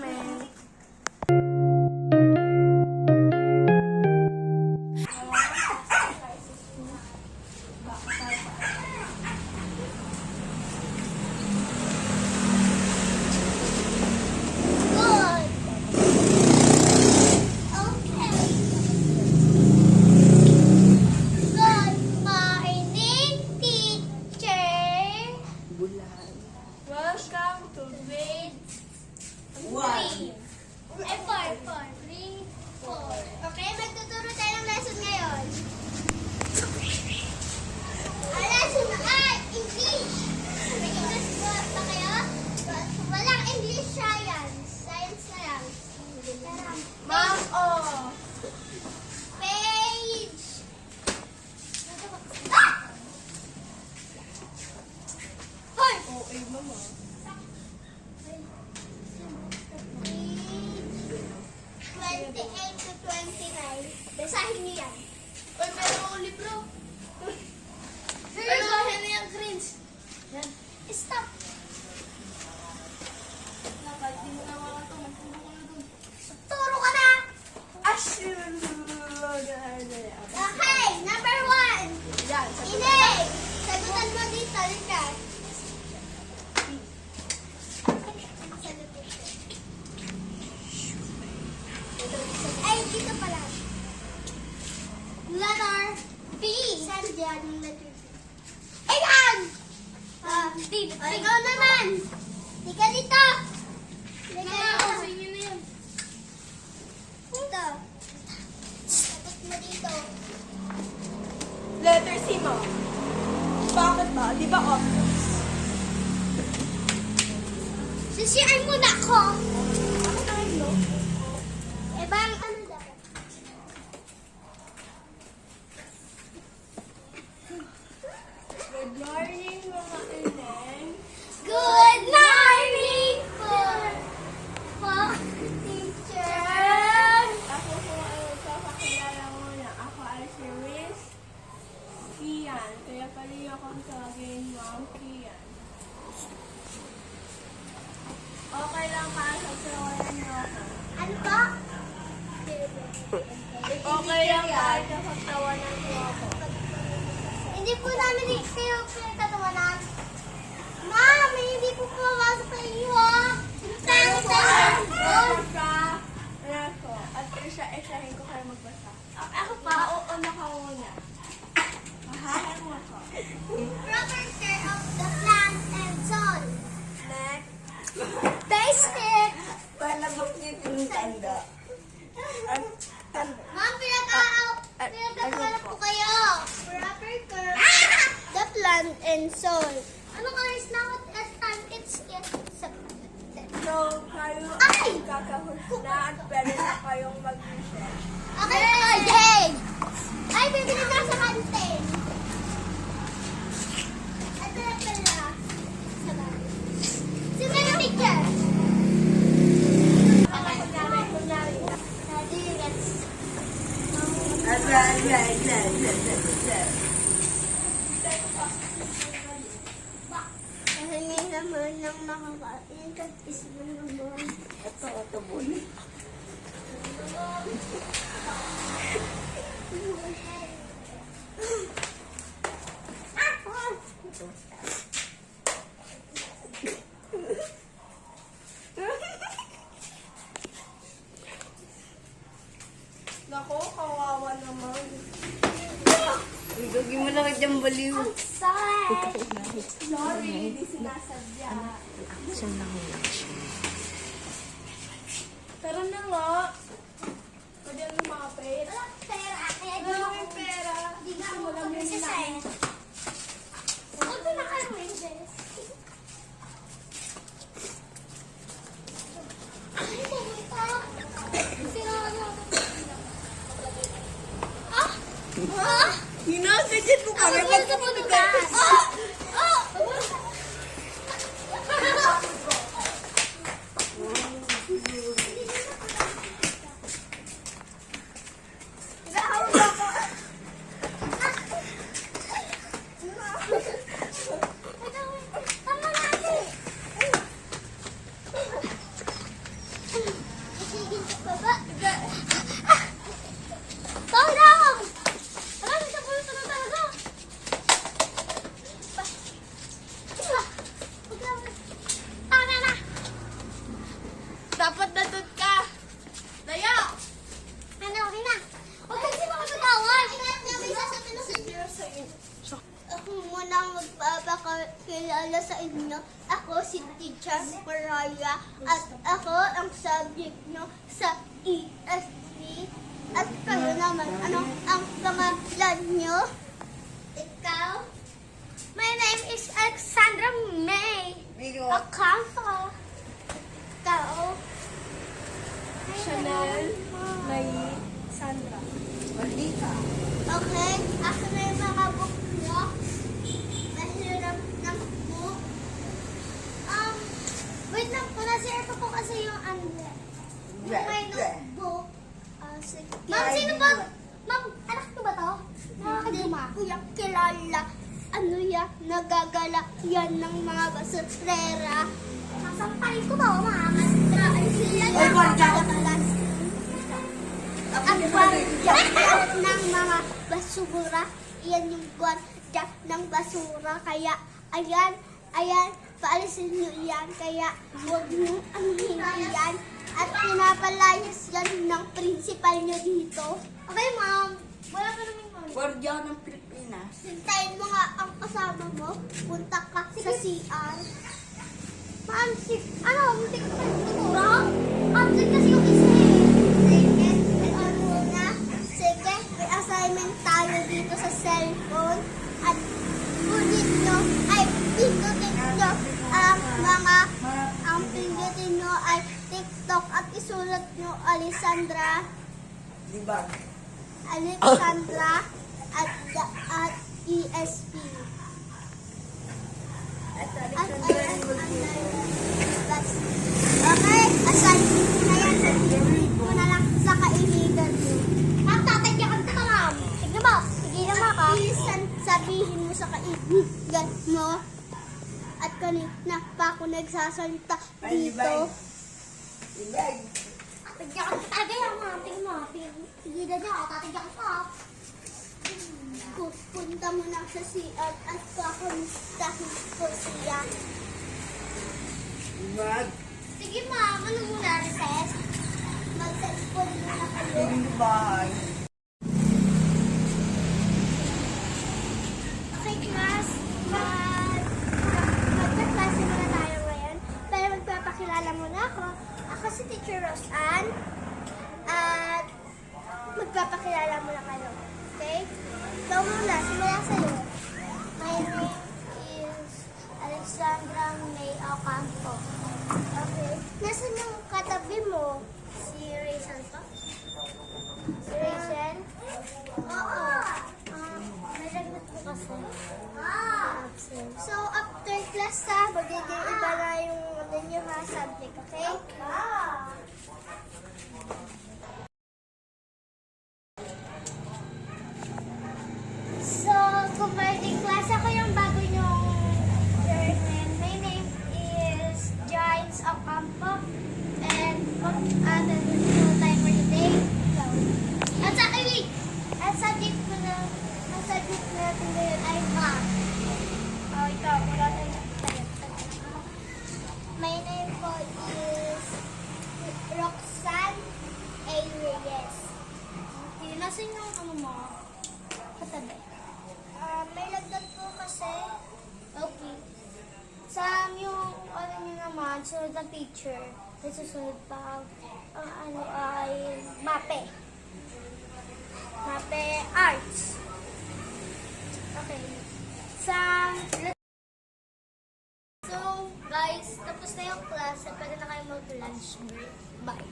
kami. Welcome to grade 3. Ay, 4. 3, 4. Okay, magtuturo tayo ng lesson ngayon. Ang lesson ay English. May English ba kayo? Walang English science. Science na lang. Ma'am, oh. Page. Ah! Hoy! Okay, mama. 28 to 29. Basahin niyo yan. Uy, meron akong libro. Ay, basahin niyo yung cringe. Stop. Kahit di mo naman ito, magturo ko na dun. Turo ka na. Okay, number 1. Yan, Inay, sagutan mo dito, Lika. Ay, dito pala. Letter B. Saan dyan yung letter B? Ayan! Dito. Ikaw naman. Tika dito. Tika dito. Sa inyo na yan. Dito. Sagot mo dito. Letter C, mo. Bakit ba? Di ba obvious? Sisiyan mo na ako. Ako tayo, no? Eh, bang ano dapat? Good morning, mga ineng. Good morning po, teacher. Ako po ay magpapakilala muna. Ako ay si Miss Kian. Kaya pali akong tawagin Ma'am Kian. Okay lang pa sa sawayan niyo ako. Ano ba? Okay lang kahit kapagtawanan niyo ako. Hindi po namin kayo pinagtatawanan. Ma'am, hindi po pumasok sa iyo, ah. Pero po Tayo. magbasa na ko. At isa-isahin ko kayo magbasa. Ako pa, una ka muna. Mahahan mo ako. Proper care of the plant and soil. Next. Basic. Palabok niyo yung tanda. Ma'am, pinagkakaroon po kayo. Proper care of the plant and soil. Ano ka is not as time it's So, kayo Ay! ay kakahus na at pwede na kayong mag-research. Okay, okay. Ay, bibili ka sa kantin. Ito na pala. Si Mary Teacher. Kunyari. Daddy, let's... Kasi naman ng makakain ka is naman. Ito, buli. Nako, kawawa naman. Igagin mo lang dyan baliw. Sorry. Sorry, hindi sinasadya. Saan lang lang siya? Tara na nga. Pwede na lumapit. Wala pera. Kaya di Wala mo may pera. Di ba Gusto ako mo lang yung mag-exercise? Huwag ko na kayo exercise. Ay, pumunta. Sira. Ah! Ah! Hinasadyan mo kami. Ako dito po bukas. Oh! Tama natin. subject nyo sa ESP? At kayo naman, ano ang pangalan nyo? Ikaw? My name is Alexandra May Bigo. Ocampo. Ikaw? Chanel, May, Sandra. Mali ka. Okay, ako na yung mga book nyo. Mahirap ng book. Wait lang po, nasa pa po kasi yung ano. Yung may notebook. Sige. Ma'am, sino ba? Ma'am, anak ko ba to? Nakakadima. Kuya, kilala. Ano yan? Nagagala yan ng mga basurera. Sasampalin ko ba? Mamastra. Ay, sila Ay, gwardiya. Ang gwardiya ng mga basura. Yan yung gwardiya ng basura. Kaya, ayan, paalisin nyo yan. Kaya, huwag nyo anuhin yan. At pinapalayas yan ng principal nyo dito. Okay, ma'am. Wala ka namin ma'am. Gwardiya ng Pilipinas. Hintayin mo nga ang kasama mo. Punta ka sa CR. Ma'am, muntik ka pa tuturo? Absent kasi yung isa eh. Sige, ano muna. Sige, may assignment tayo dito sa cellphone. At pindutin nyo ang pindutin nyo ay TikTok at isulat nyo Alexandra Diba? at ESP. At At okay, assignment mo na yan. Sabihin mo na lang sa kaibigan mo. Ang tatagyakan ka ma'am. Tignan mo, tigilan mo ka. Sabihin mo sa kaibigan mo. At kanina pa ako nagsasalita dito. Ibig. Tatagyakan ka talaga yan ma'am. Tignan mo, tigilan niya ako. Tatagyakan ka. Punta mo na sa CR at kakamustahin ko siya. Mag. Sige ma'am, ano muna, recess? Mag-cellphone muna kayo. Hindi bahay. Okay class, magka-klase muna tayo ngayon. Pero magpapakilala muna ako. Ako si Teacher Roseanne. At magpapakilala muna kayo. Okay? Ikaw muna, simula sa'yo. My name is Alexandra May Ocampo. Okay. Nasaan yung katabi mo? Si Rachel pa? Si Rachel? Oo. May lagnat ko kasi. Absent. So, after class magiging iba na yung ano nyo ha, subject, okay? So, converting class, ako yung bago nyong learning. My name is Giants Ocampo. And the new time for today. At sa wait! Ang subject natin ngayon ay math. Oh, ikaw, wala tayo. My name po is Roxanne A. Reyes. Okay, nasan yung ano mo? Katabi. May lagdag po kasi. Okay. Sa yung ano nyo naman, sunod ng teacher. May susunod pa ang ano ay MAPE. MAPE Arts. Okay. So, guys, tapos na yung class. Pwede na kayo mag-lunch break. Bye.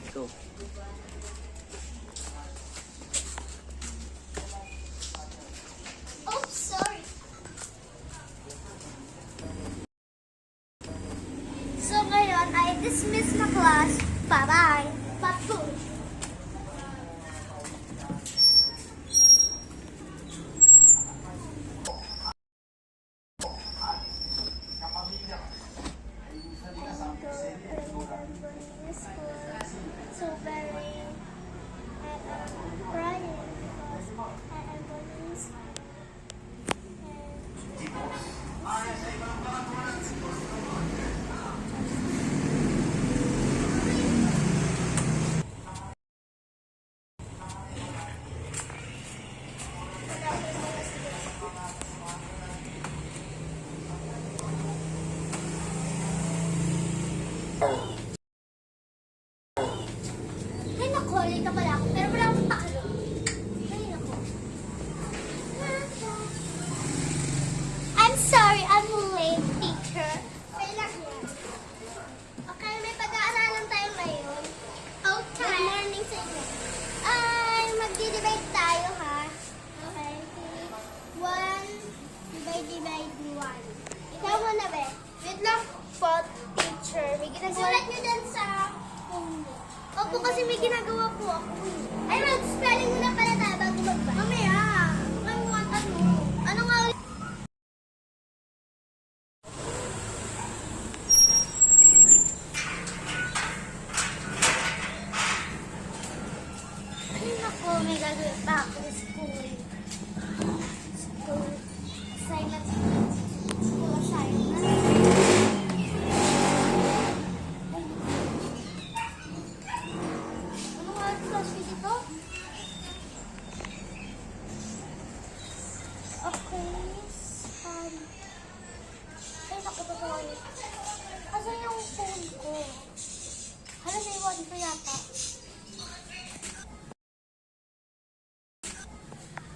Go. Oops, sorry. So ngayon ay dismiss na class. Bye-bye. Patuloy. So very crying because I am going to Mali ka pala ako, pero wala akong pakalo. Ay, naku. I'm sorry, I'm late, teacher. Okay lang yan. Okay, may pag-aaralan tayo ngayon. Okay. Good morning sa inyo. Ay, magdi-divide tayo, ha? Okay. 1 divide 1. Ikaw muna, be. Wait lang po, teacher. May ginagawa. Sulat nyo dyan sa phone mo. Opo, kasi may ginagawa po ako. Ay, mag-spelling muna pala tayo bago magba. Mamaya. Ano nga ulit? Ay, naku, may gagawin pa ako sa school. School assignment. School assignment. Ay, ano nga ang class ko dito? Okay. Ay, naku, totoo. Asan yung phone ko? Hala, naiwan ko yata.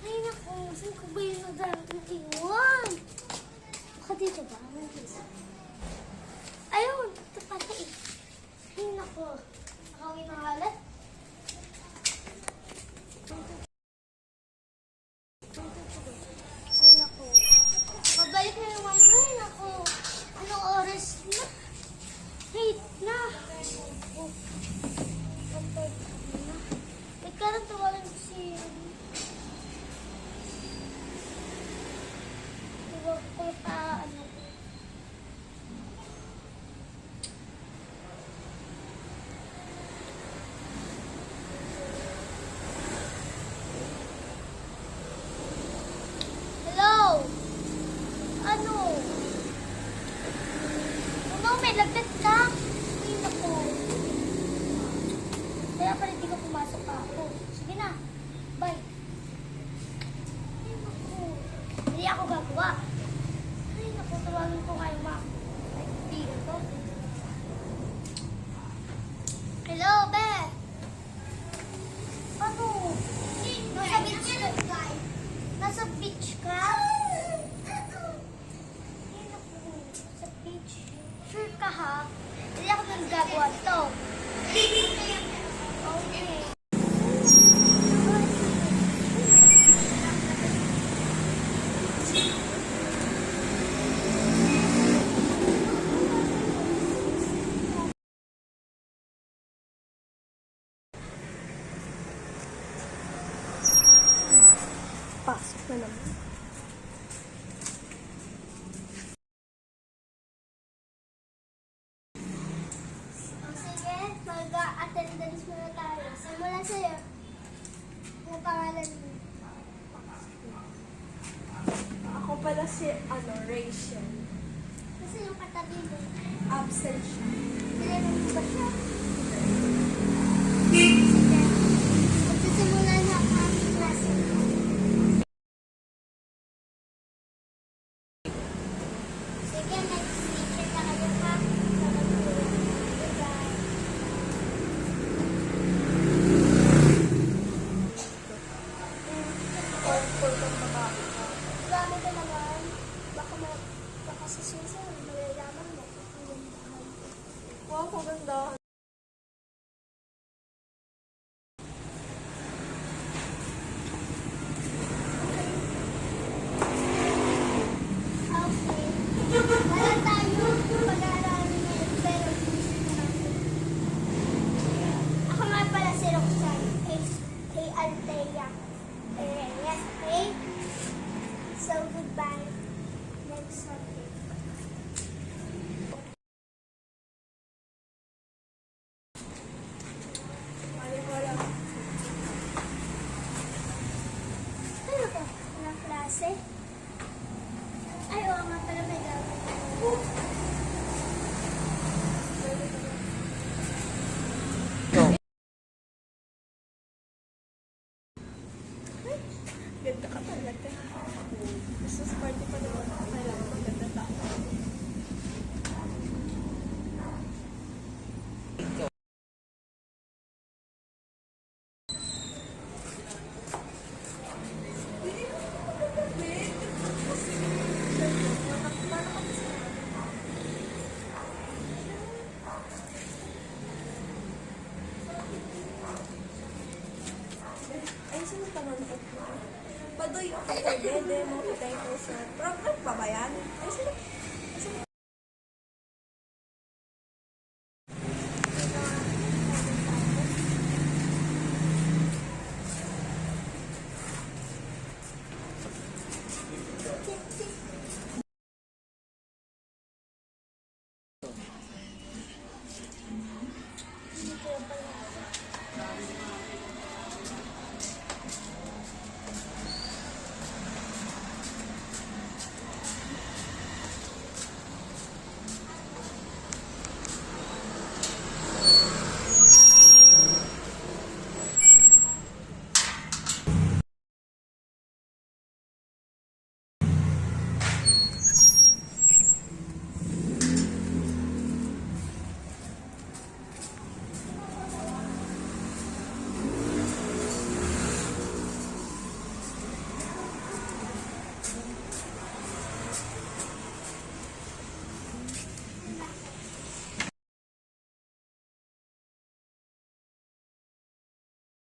Ay, naku. Saan ko ba yung nag-iwan? Baka dito ba? Ayun, ito pala eh. Ay, naku. Nakawin na halat. Ay, naku. Mabalik na yung mga. Ay, naku. Anong oras na? 8 na. Oh. Patay na. Ikaw lang tawalan si... Huwag ko pa, ano. Hello? Ano? Ano, may lagdat ka? Ay, naku. Kaya pala di ka pumasok pa ako. Sige na. Bye. Ay, naku. Hindi ako gagawa. Ay, naku. Tawagin ko kayo, ma. Ay, hindi ito. Hello, Beth. Ano? Nasa beach ka. Nasa beach ka? Ay, naku. Sa beach. Sure ka, ha? Hindi ako nang gagawa to. Okay. Pasok na naman. Sige, mag-attendance muna tayo. Simula sa'yo. Ang pangalan mo. Ako pala si, Rachel. Kasi yung katabi mo. Absent siya. Kailan mo ba siya? Sige. Magsisimula na ang aming klase. Sige, next teacher na kayo ha. Goodbye. Or kung babae ka. Grabe ka naman. Baka sa susunod, malalaman mo. Ang ganda. Wow, kung ganda. Okay, Dede, mo thank you, sir. Program pa ba yan? Ay, sila.